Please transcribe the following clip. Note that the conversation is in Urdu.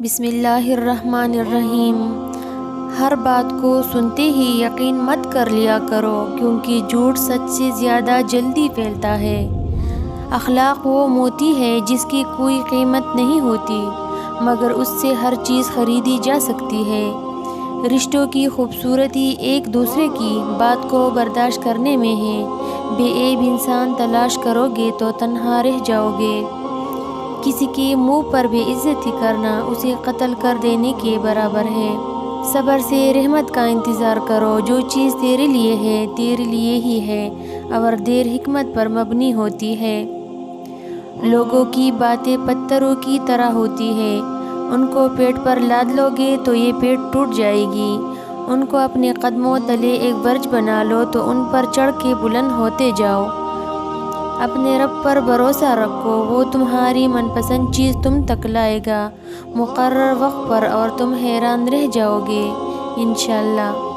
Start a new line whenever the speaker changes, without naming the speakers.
بسم اللہ الرحمن الرحیم۔ ہر بات کو سنتے ہی یقین مت کر لیا کرو، کیونکہ جھوٹ سچ سے زیادہ جلدی پھیلتا ہے۔ اخلاق وہ موتی ہے جس کی کوئی قیمت نہیں ہوتی، مگر اس سے ہر چیز خریدی جا سکتی ہے۔ رشتوں کی خوبصورتی ایک دوسرے کی بات کو برداشت کرنے میں ہے۔ بے عیب انسان تلاش کرو گے تو تنہا رہ جاؤ گے۔ کسی کے منہ پر بے عزتی کرنا اسے قتل کر دینے کے برابر ہے۔ صبر سے رحمت کا انتظار کرو۔ جو چیز تیرے لیے ہے تیرے لیے ہی ہے، اور دیر حکمت پر مبنی ہوتی ہے۔ لوگوں کی باتیں پتھروں کی طرح ہوتی ہے، ان کو پیٹ پر لاد لو گے تو یہ پیٹ ٹوٹ جائے گی۔ ان کو اپنے قدموں تلے ایک برج بنا لو تو ان پر چڑھ کے بلند ہوتے جاؤ۔ اپنے رب پر بھروسہ رکھو، وہ تمہاری من پسند چیز تم تک لائے گا مقرر وقت پر، اور تم حیران رہ جاؤ گے انشاءاللہ۔